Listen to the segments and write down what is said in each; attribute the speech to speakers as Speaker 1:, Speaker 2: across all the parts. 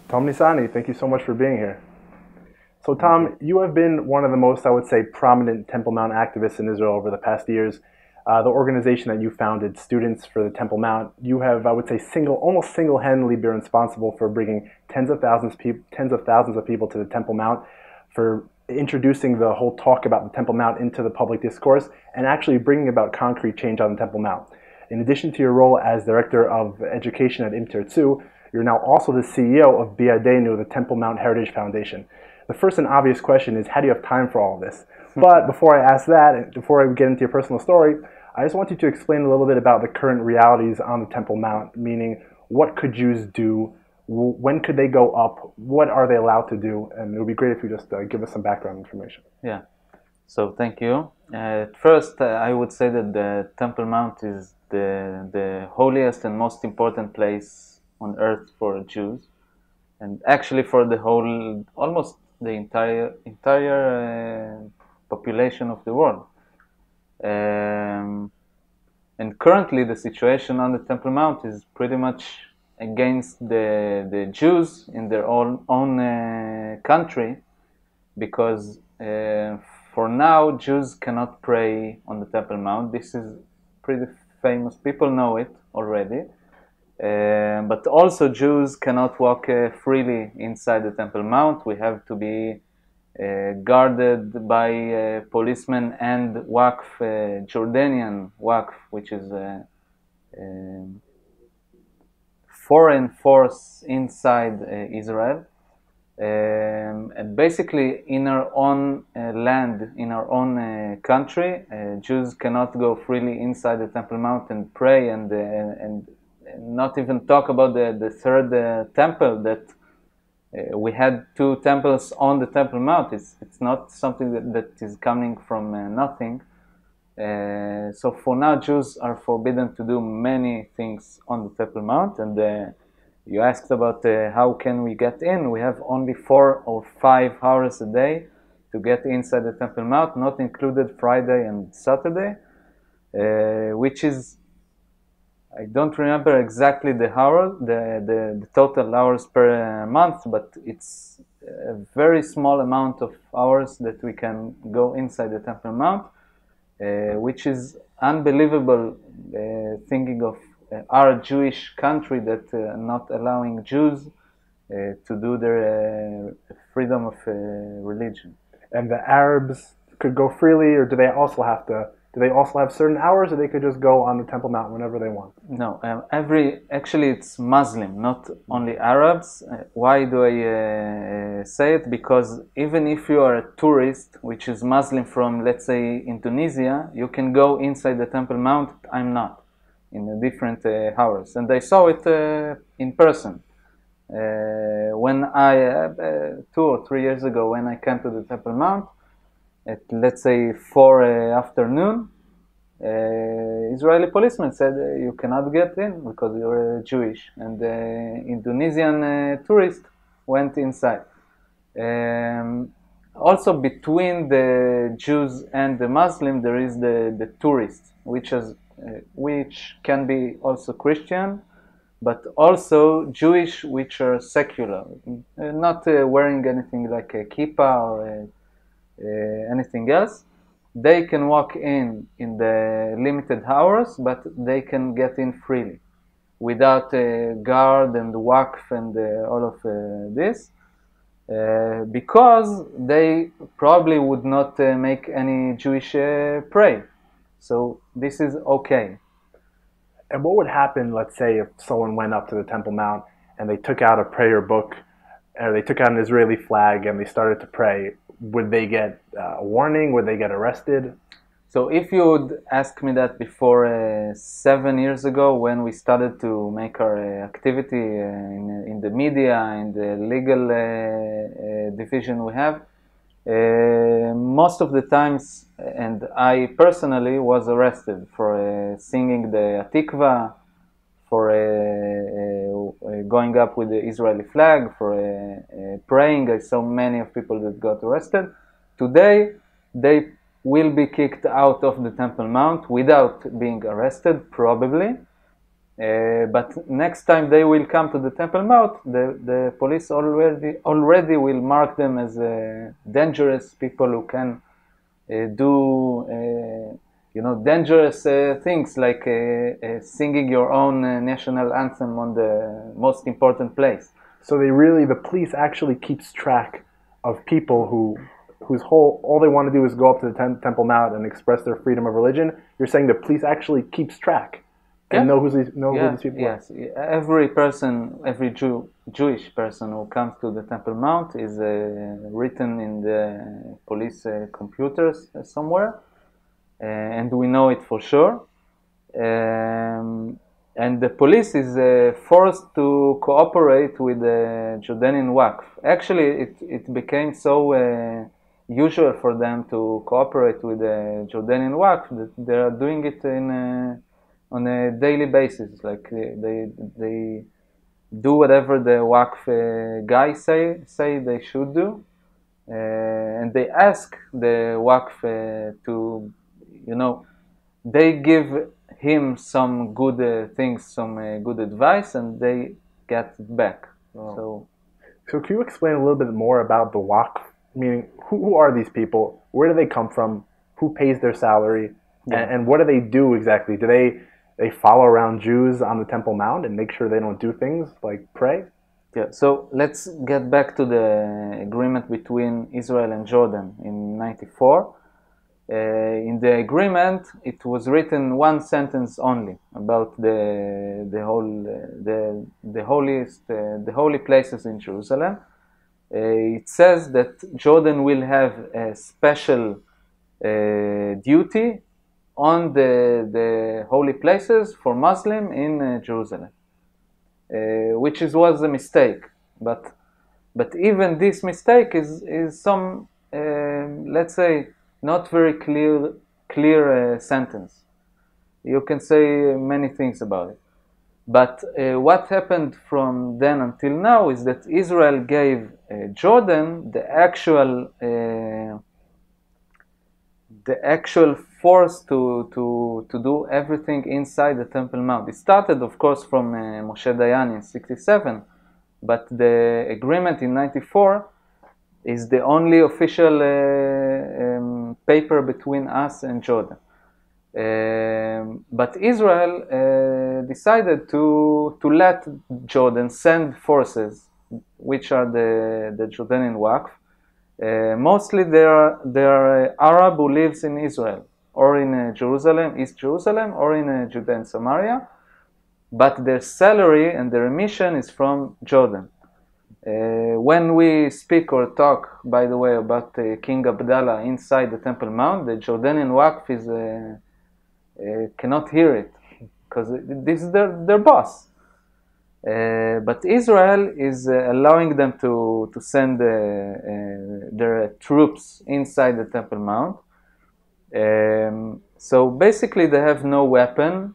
Speaker 1: Tom Nisani, thank you so much for being here. So Tom, you have been one of the most, I would say, prominent Temple Mount activists in Israel over the past years. The organization that you founded, Students for the Temple Mount, you have, I would say, almost single-handedly been responsible for bringing tens of thousands of people to the Temple Mount, for introducing the whole talk about the Temple Mount into the public discourse, and actually bringing about concrete change on the Temple Mount. In addition to your role as Director of Education at Im Tirtzu, you're now also the CEO of BeYadeinu, the Temple Mount Heritage Foundation. The first and obvious question is, how do you have time for all of this? But before I ask that, and before I get into your personal story, I just want you to explain a little bit about the current realities on the Temple Mount, meaning what could Jews do, when could they go up, what are they allowed to do, and it would be great if you just give us some background information.
Speaker 2: Yeah, so thank you. First, I would say that the Temple Mount is the holiest and most important place on earth for Jews, and actually for the whole, almost the entire population of the world. And currently the situation on the Temple Mount is pretty much against the Jews in their own country, because for now Jews cannot pray on the Temple Mount. This is pretty famous, people know it already. But also Jews cannot walk freely inside the Temple Mount. We have to be guarded by policemen and Waqf, Jordanian Waqf, which is a foreign force inside Israel. And basically in our own land, in our own country, Jews cannot go freely inside the Temple Mount and pray, and not even talk about the third temple that we had two temples on the Temple Mount. It's not something that is coming from nothing. So for now, Jews are forbidden to do many things on the Temple Mount. And you asked about how can we get in. We have only 4 or 5 hours a day to get inside the Temple Mount, not included Friday and Saturday, which is, I don't remember exactly the total hours per month, but it's a very small amount of hours that we can go inside the Temple Mount, which is unbelievable, thinking of our Jewish country that not allowing Jews to do their freedom of religion.
Speaker 1: And the Arabs could go freely, or do they also have certain hours, or they could just go on the Temple Mount whenever they want?
Speaker 2: No, actually it's Muslim, not only Arabs. Why do I say it? Because even if you are a tourist, which is Muslim from, let's say, Indonesia, you can go inside the Temple Mount. I'm not, in a different hours. And I saw it in person. When I, 2 or 3 years ago, when I came to the Temple Mount, at, let's say, 4 afternoon, Israeli policeman said you cannot get in because you're Jewish, and the Indonesian tourist went inside. Also between the Jews and the Muslim there is the tourist, which can be also Christian, but also Jewish, which are secular, not wearing anything like a kippah or anything else. They can walk in the limited hours, but they can get in freely without a guard and Waqf and all of this, because they probably would not make any Jewish pray. So this is okay.
Speaker 1: And what would happen, let's say, if someone went up to the Temple Mount and they took out a prayer book, or they took out an Israeli flag and they started to pray? Would they get a warning? Would they get arrested?
Speaker 2: So if you would ask me that before 7 years ago, when we started to make our activity in the media, in the legal division we have, most of the times, and I personally was arrested for singing the Atikva, for going up with the Israeli flag, for praying. I saw many of people that got arrested. Today, they will be kicked out of the Temple Mount without being arrested, probably. But next time they will come to the Temple Mount, the police already will mark them as dangerous people who can do dangerous things like singing your own national anthem on the most important place.
Speaker 1: So the police actually keeps track of people whose all they want to do is go up to the Temple Mount and express their freedom of religion. You're saying the police actually keeps track and know who these people are.
Speaker 2: Yes, every person, every Jewish person who comes to the Temple Mount is written in the police computers somewhere, and we know it for sure. And the police is forced to cooperate with the Jordanian Waqf. Actually, it became so usual for them to cooperate with the Jordanian Waqf that they are doing it on a daily basis. Like they do whatever the Waqf guys say they should do, and they ask the Waqf to, they give him some good things, some good advice, and they get it back.
Speaker 1: Oh. So can you explain a little bit more about the Waqf? Meaning, who are these people? Where do they come from? Who pays their salary? Yeah. And what do they do exactly? Do they follow around Jews on the Temple Mount and make sure they don't do things like pray?
Speaker 2: Yeah, so let's get back to the agreement between Israel and Jordan in '94. In the agreement, it was written one sentence only about the holy places in Jerusalem. It says that Jordan will have a special duty on the holy places for Muslim in Jerusalem, which was a mistake. But even this mistake is some, let's say, not very clear sentence. You can say many things about it. But what happened from then until now is that Israel gave Jordan the actual force to do everything inside the Temple Mount. It started, of course, from Moshe Dayan in '67, but the agreement in '94 is the only official paper between us and Jordan. But Israel decided to let Jordan send forces, which are the Jordanian Waqf. Mostly they are Arab who lives in Israel, or in Jerusalem, East Jerusalem, or in Judea and Samaria, but their salary and their mission is from Jordan. When we speak or talk, by the way, about King Abdallah inside the Temple Mount, the Jordanian Waqf cannot hear it, because this is their boss. But Israel is allowing them to send their troops inside the Temple Mount. So basically they have no weapon.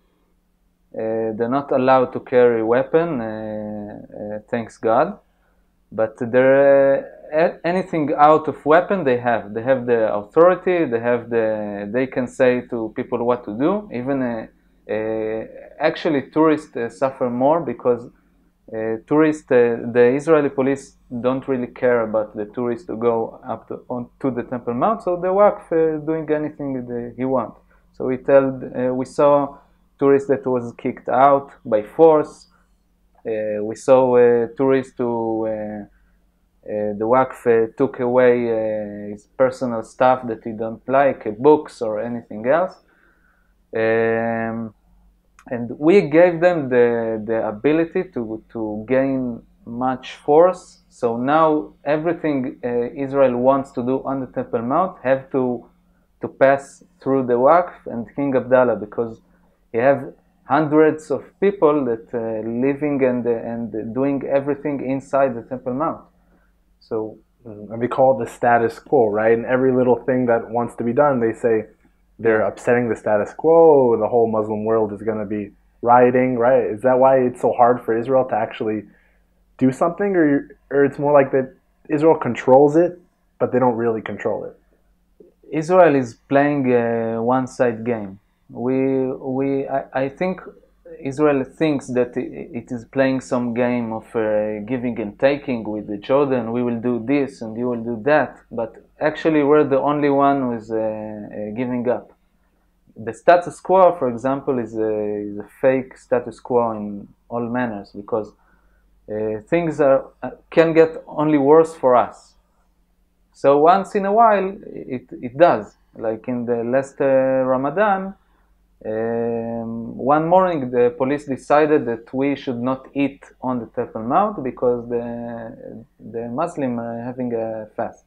Speaker 2: They're not allowed to carry a weapon, thanks God. But anything out of weapon they have. They have the authority. They can say to people what to do. Even actually tourists suffer more because the Israeli police don't really care about the tourists to go up to the Temple Mount. So the Waqf doing anything he wants. So we saw tourists that was kicked out by force. We saw tourists who the Waqf took away his personal stuff that he don't like, books or anything else. And we gave them the ability to gain much force. So now everything Israel wants to do on the Temple Mount have to pass through the Waqf and King Abdallah, because he have hundreds of people that living and doing everything inside the Temple Mount. So,
Speaker 1: and we call it the status quo, right? And every little thing that wants to be done, they say they're upsetting the status quo. The whole Muslim world is going to be rioting, right? Is that why it's so hard for Israel to actually do something, or it's more like that Israel controls it, but they don't really control it?
Speaker 2: Israel is playing a one-side game. I think Israel thinks that it is playing some game of giving and taking with Jordan. We will do this and you will do that, but actually we're the only one who is giving up. The status quo, for example, is a fake status quo in all manners, because things can get only worse for us. So once in a while, it does. Like in the last Ramadan, one morning the police decided that we should not eat on the Temple Mount because the Muslims are having a fast.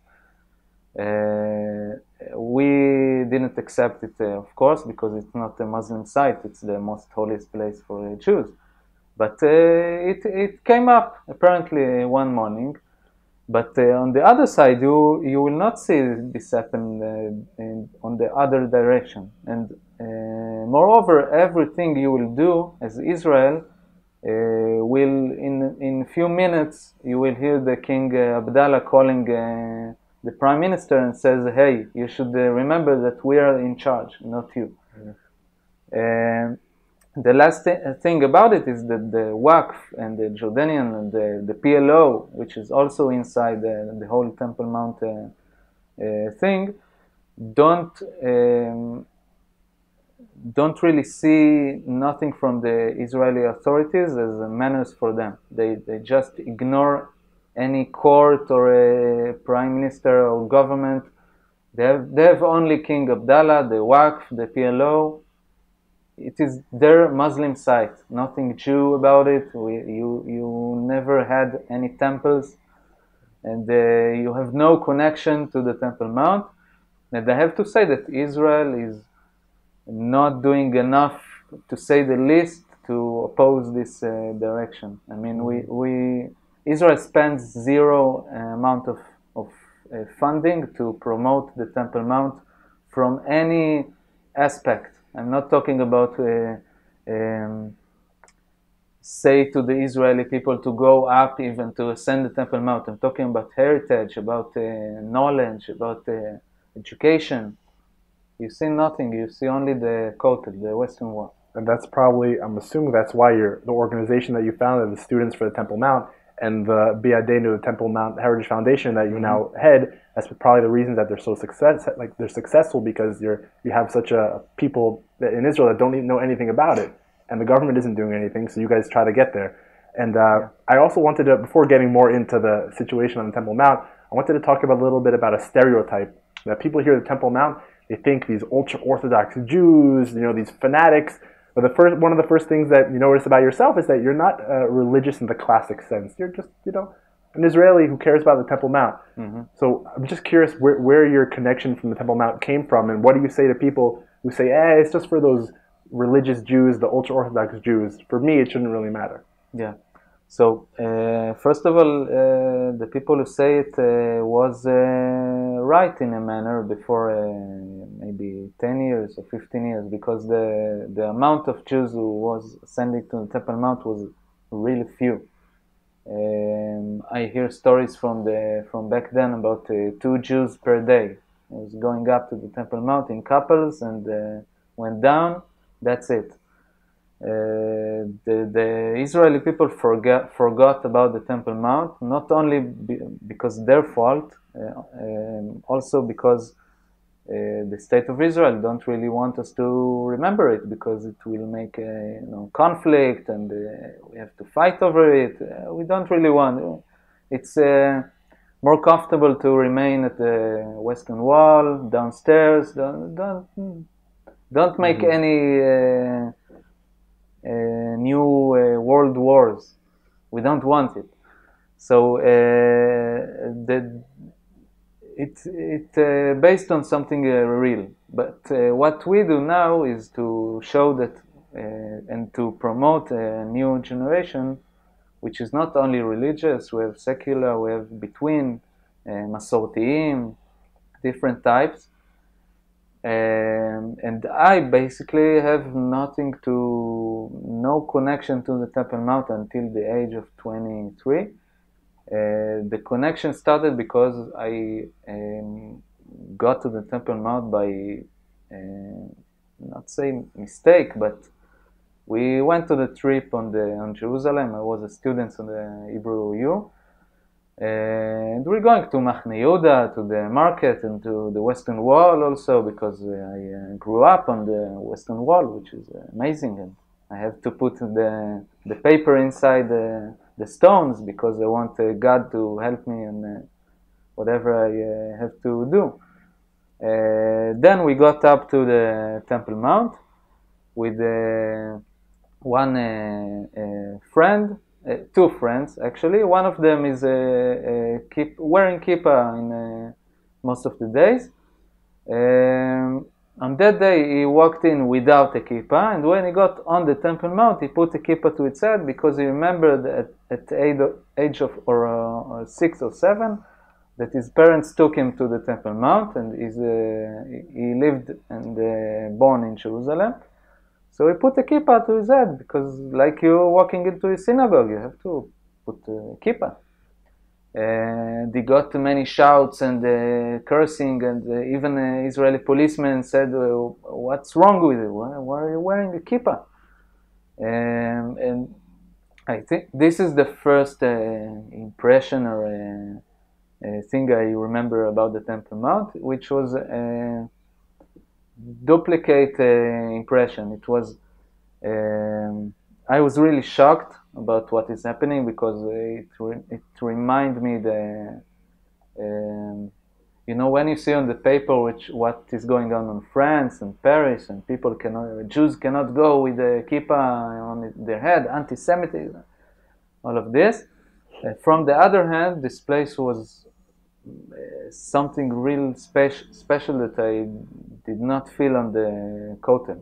Speaker 2: We didn't accept it, of course, because it's not a Muslim site. It's the most holiest place for Jews. But it came up apparently one morning. But on the other side, you will not see this happen on the other direction. And moreover, everything you will do as Israel will, in a few minutes, you will hear the King Abdallah calling the Prime Minister and says, hey, you should remember that we are in charge, not you. Mm-hmm. The last thing about it is that the Waqf and the Jordanian and the PLO, which is also inside the whole Temple Mount thing, don't really see nothing from the Israeli authorities as manners for them. They just ignore any court or a prime minister or government. They have only King Abdallah, the Waqf, the PLO. It is their Muslim site, nothing Jew about it. You never had any temples, and you have no connection to the Temple Mount. And I have to say that Israel is not doing enough, to say the least, to oppose this direction. I mean, Israel spends zero amount of funding to promote the Temple Mount from any aspect. I'm not talking about say to the Israeli people to go up even to ascend the Temple Mount. I'm talking about heritage, about knowledge, about education. You see nothing. You see only the Kotel, the Western Wall.
Speaker 1: And that's probably, I'm assuming that's why the organization that you founded, the Students for the Temple Mount, and the BeYadeinu, the Temple Mount Heritage Foundation that you now head, that's probably the reason that they're so they're successful, because you have such a people in Israel that don't even know anything about it, and the government isn't doing anything, so you guys try to get there. And I also wanted to, before getting more into the situation on the Temple Mount, I wanted to talk about a little bit about a stereotype that people hear the Temple Mount, they think these ultra-Orthodox Jews, these fanatics. But one of the first things that you notice about yourself is that you're not religious in the classic sense. You're just, an Israeli who cares about the Temple Mount. Mm-hmm. So I'm just curious where your connection from the Temple Mount came from, and what do you say to people who say, it's just for those religious Jews, the ultra-Orthodox Jews. For me, it shouldn't really matter.
Speaker 2: Yeah. So, first of all, the people who say it was right in a manner before maybe 10 years or 15 years, because the amount of Jews who was ascending to the Temple Mount was really few. I hear stories from back then about 2 Jews per day. It was going up to the Temple Mount in couples and went down. That's it. The Israeli people forgot about the Temple Mount, not only because their fault, also because the state of Israel don't really want us to remember it, because it will make conflict and we have to fight over it. We don't really want. It's more comfortable to remain at the Western Wall, downstairs. Don't make any new world wars. We don't want it. So it's based on something real. But what we do now is to show that and to promote a new generation, which is not only religious. We have secular, we have between, Masortiim, different types. And I basically have no connection to the Temple Mount until the age of 23. The connection started because I got to the Temple Mount by, not say mistake, but We went to the trip on Jerusalem. I was a student on the Hebrew U. And we're going to Machne Yehuda, to the market, and to the Western Wall also, because I grew up on the Western Wall, which is amazing. And I have to put the paper inside the stones because I want God to help me in whatever I have to do. Then we got up to the Temple Mount with one friend. Two friends actually. One of them is wearing kippah in most of the days. On that day, he walked in without a kippah, and when he got on the Temple Mount, he put a kippah to his head because he remembered at the age of 6 or 7 that his parents took him to the Temple Mount, and he lived and born in Jerusalem. So he put a kippah to his head because, like you walking into a synagogue, you have to put a kippah. And he got many shouts and cursing, and even Israeli policemen said, "What's wrong with you? Why are you wearing a kippah?" And I think this is the first impression or thing I remember about the Temple Mount, which was duplicate impression. It was I was really shocked about what is happening because it reminded me when you see on the paper what is going on in France and Paris, and Jews cannot go with a kippah on their head, anti-Semitism, all of this. From the other hand, this place was something real special that I did not feel on the Kotel.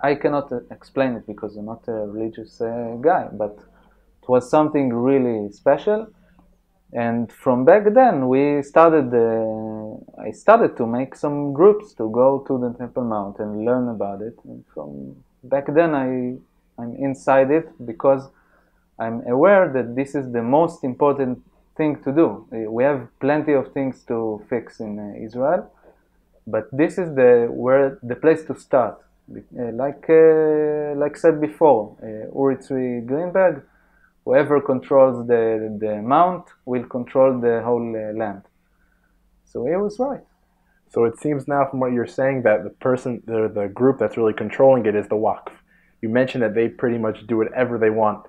Speaker 2: I cannot explain it because I'm not a religious guy, but it was something really special. And from back then, I started to make some groups to go to the Temple Mount and learn about it. And from back then, I'm inside it because I'm aware that this is the most important thing to do. We have plenty of things to fix in Israel, but this is the place to start. Like said before, Uri Tzvi Greenberg, whoever controls the mount will control the whole land. So he was right.
Speaker 1: So it seems now from what you're saying that the group that's really controlling it is the Waqf. You mentioned that they pretty much do whatever they want.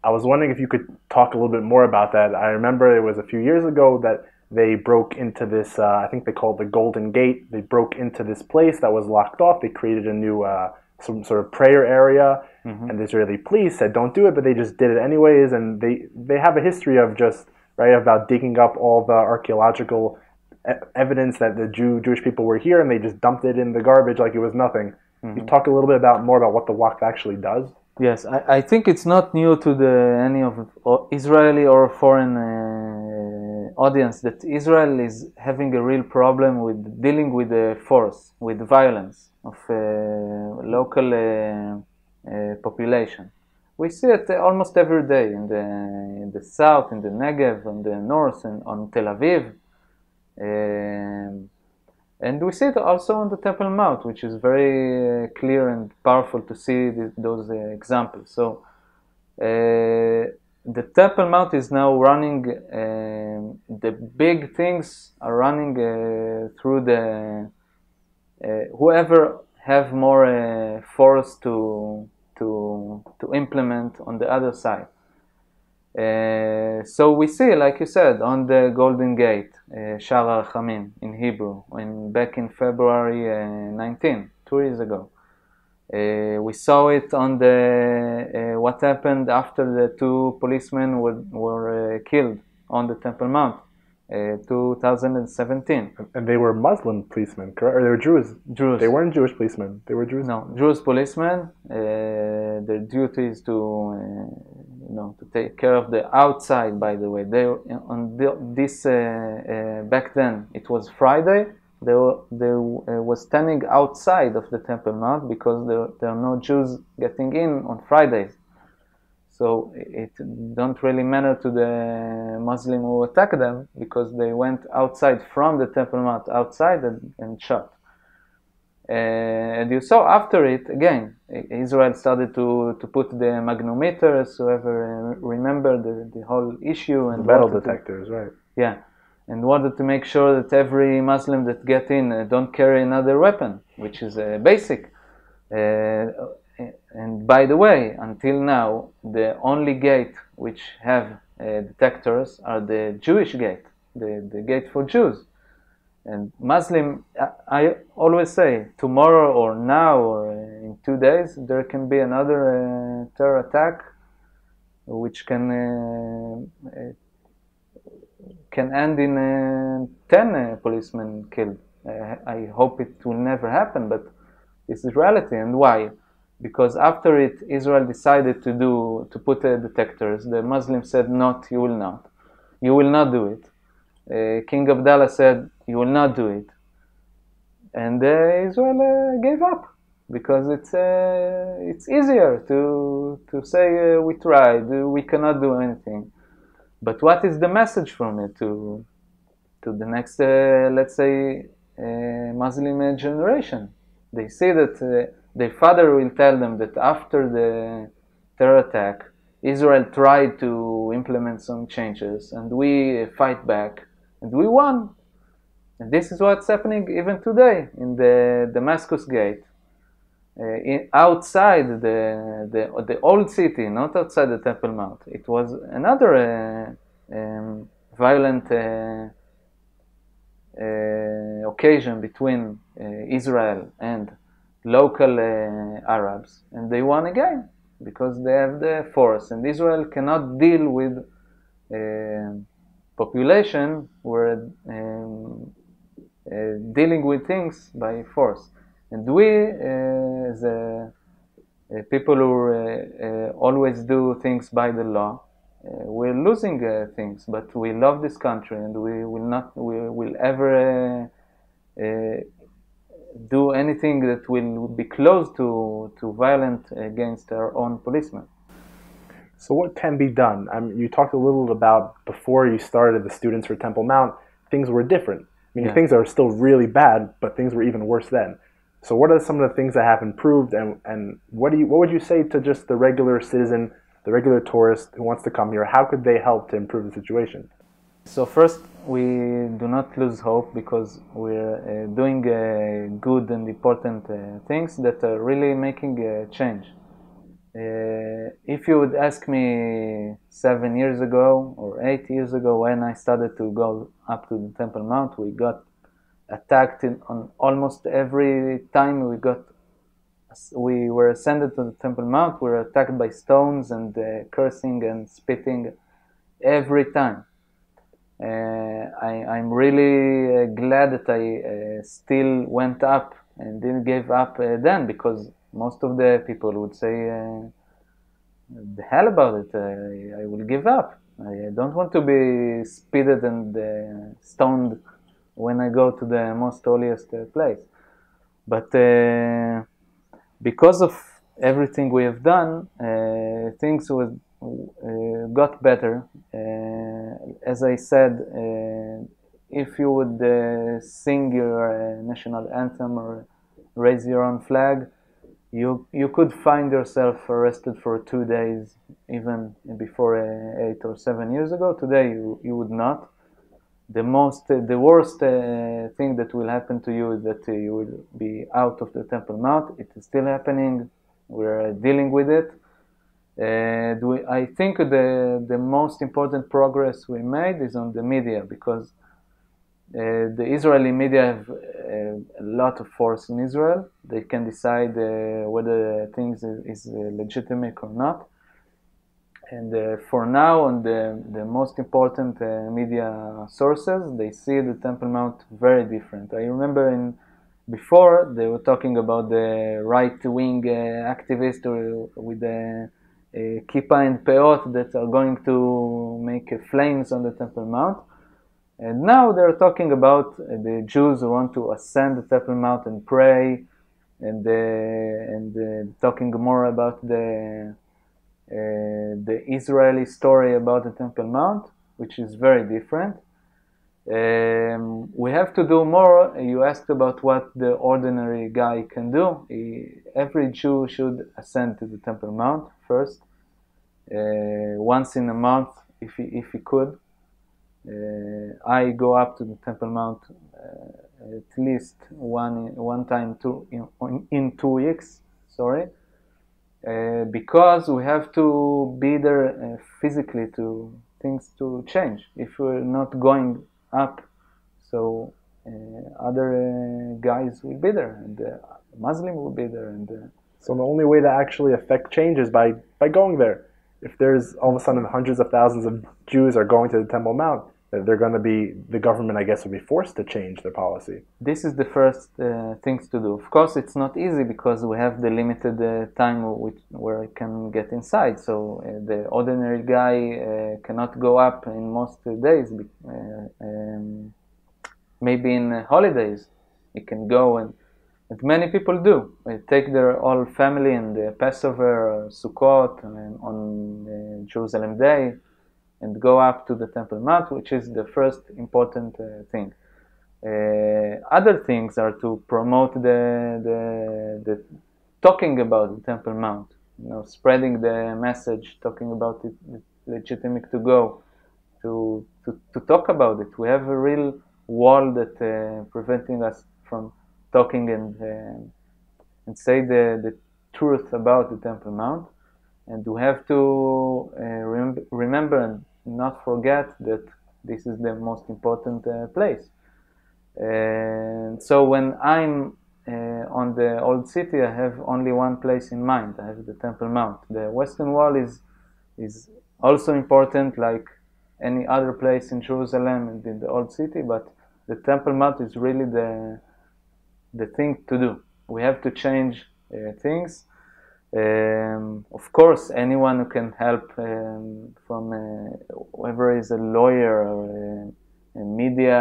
Speaker 1: I was wondering if you could talk a little bit more about that. I remember it was a few years ago that they broke into this, I think they called it the Golden Gate. They broke into this place that was locked off. They created a new, some sort of prayer area, and the Israeli police said don't do it, but they just did it anyways. And they have a history of about digging up all the archaeological evidence that the Jewish people were here, and they just dumped it in the garbage like it was nothing. You talk a little bit more about what the Waqf actually does?
Speaker 2: Yes, I think it's not new to any of Israeli or foreign audience that Israel is having a real problem with dealing with the force, with violence of local population. We see it almost every day in the south, in the Negev, in the north, and on Tel Aviv. And we see it also on the Temple Mount, which is very clear and powerful to see those examples. So the Temple Mount is now running, the big things are running through the, whoever have more force to implement on the other side. So we see, like you said, on the Golden Gate, Sha'ar HaRachamim in Hebrew, back in February 19, 2 years ago. We saw it on what happened after the 2 policemen were killed on the Temple Mount, 2017.
Speaker 1: And they were Muslim policemen, correct? Or they were Jews?
Speaker 2: Jews.
Speaker 1: They weren't Jewish policemen. They were Jews?
Speaker 2: No, Jewish policemen. Their duty is to take care of the outside, by the way. They back then, it was Friday. They was standing outside of the Temple Mount because there are no Jews getting in on Fridays. So it don't really matter to the Muslim who attacked them because they went outside from the Temple Mount outside and shot. And you saw after it, again, Israel started to put the magnetometers, whoever remember the whole issue. And
Speaker 1: the metal detectors, right.
Speaker 2: Yeah, and wanted to make sure that every Muslim that get in don't carry another weapon, which is basic. And by the way, until now, the only gate which have detectors are the Jewish gate, the gate for Jews. And Muslim, I always say, tomorrow or now or in 2 days, there can be another terror attack, which can end in 10 policemen killed. I hope it will never happen, but this is reality. And why? Because after it, Israel decided to put detectors. The Muslims said, "Not, you will not. You will not do it." King Abdullah said, "You will not do it," and Israel gave up because it's easier to say we tried, we cannot do anything. But what is the message from it to the next, let's say, Muslim generation? They see that their father will tell them that after the terror attack, Israel tried to implement some changes, and we fight back, and we won. And this is what's happening even today in the Damascus Gate. Outside the old city, not outside the Temple Mount. It was another violent occasion between Israel and local Arabs, and they won again because they have the force, and Israel cannot deal with population where dealing with things by force. And we, as people who always do things by the law, we're losing things. But we love this country, and we will ever do anything that will be close to violence against our own policemen.
Speaker 1: So what can be done? You talked a little about before you started the Students for Temple Mount, things were different. Things are still really bad, but things were even worse then. So what are some of the things that have improved, and what would you say to just the regular citizen, the regular tourist who wants to come here? How could they help to improve the situation?
Speaker 2: So first, we do not lose hope because we're doing good and important things that are really making a change. If you would ask me 7 years ago or 8 years ago when I started to go up to the Temple Mount, we got attacked on almost every time we were ascended to the Temple Mount. We were attacked by stones and cursing and spitting every time. I'm really glad that I still went up and didn't give up then, because most of the people would say, the hell about it, I will give up. I don't want to be spitted and stoned when I go to the most holiest place. But because of everything we have done, things got better. As I said, if you would sing your national anthem or raise your own flag, you could find yourself arrested for 2 days, even before 8 or 7 years ago. Today you would not. The worst thing that will happen to you is that you will be out of the Temple Mount. It is still happening. We're dealing with it. I think the most important progress we made is on the media, because the Israeli media have a lot of force in Israel. They can decide whether things is legitimate or not. And for now, on the most important media sources, they see the Temple Mount very different. I remember before they were talking about the right-wing activists with the kippah and peot that are going to make flames on the Temple Mount. And now they're talking about the Jews who want to ascend the Temple Mount and pray, and talking more about the Israeli story about the Temple Mount, which is very different. We have to do more. You asked about what the ordinary guy can do. Every Jew should ascend to the Temple Mount first, once in a month, if he could. I go up to the Temple Mount at least one time in 2 weeks. Sorry, because we have to be there physically to things to change. If we're not going up, so other guys will be there, and Muslim will be there, and
Speaker 1: So the only way to actually affect change is by going there. If there's all of a sudden hundreds of thousands of Jews are going to the Temple Mount, they're going to be, the government, I guess, will be forced to change their policy.
Speaker 2: This is the first things to do. Of course, it's not easy because we have the limited time where I can get inside. So the ordinary guy cannot go up in most days. Maybe in holidays, he can go, and many people do. They take their whole family and Passover, Sukkot, and on Jerusalem Day, and go up to the Temple Mount, which is the first important thing. Other things are to promote the talking about the Temple Mount, spreading the message, talking about it, legitimate to go, to talk about it. We have a real wall that preventing us from talking and say the truth about the Temple Mount, and we have to remember and not forget that this is the most important place. And so when I'm on the old city, I have only one place in mind. I have the Temple Mount. The Western Wall is also important, like any other place in Jerusalem and in the old city, but the Temple Mount is really the thing to do. We have to change things. Of course, anyone who can help, from whoever is a lawyer or a media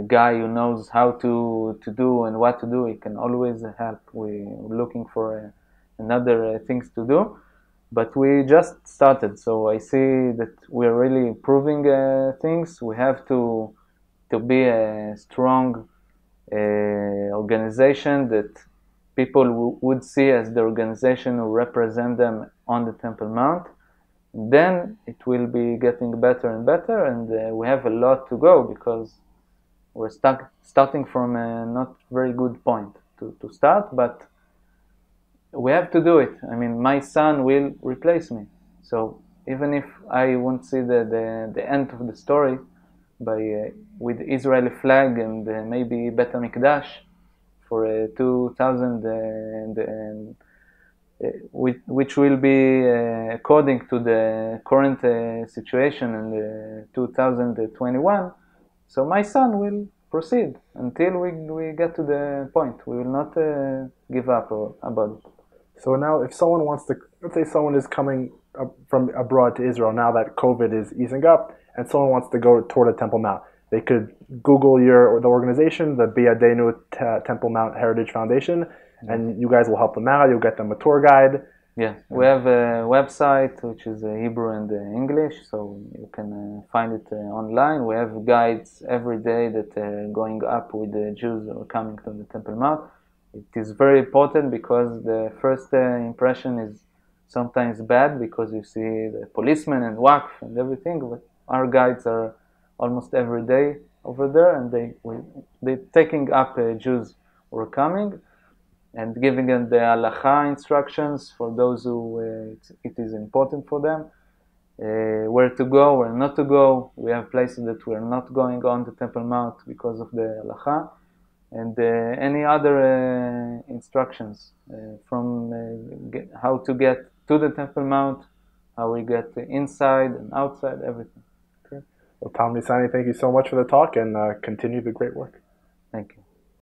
Speaker 2: guy who knows how to do and what to do, he can always help. We're looking for another things to do, but we just started, so I see that we're really improving things. We have to be a strong organization that people would see as the organization who represent them on the Temple Mount. Then it will be getting better and better, and we have a lot to go because we're starting from a not very good point to start, but we have to do it. I mean, my son will replace me, so even if I won't see the end of the story with Israeli flag and maybe Bet HaMikdash for 2000, which will be according to the current situation in 2021. So my son will proceed until we get to the point. We will not give up about it.
Speaker 1: So now if someone wants to, let's say someone is coming from abroad to Israel now that COVID is easing up, and someone wants to go toward the Temple Mount, they could Google the organization, the BeYadeinu Temple Mount Heritage Foundation, and you guys will help them out. You'll get them a tour guide.
Speaker 2: Yeah, we have a website which is Hebrew and English, so you can find it online. We have guides every day that are going up with the Jews who are coming to the Temple Mount. It is very important because the first impression is sometimes bad because you see the policemen and Waqf and everything, but our guides are almost every day over there, and they're taking up Jews who are coming and giving them the halacha instructions for those who it is important for them, where to go, where not to go. We have places that we're not going on the Temple Mount because of the halacha, and any other instructions from how to get to the Temple Mount, how we get inside and outside, everything.
Speaker 1: Okay. Well, Tom Nisani, thank you so much for the talk, and continue the great work.
Speaker 2: Thank you.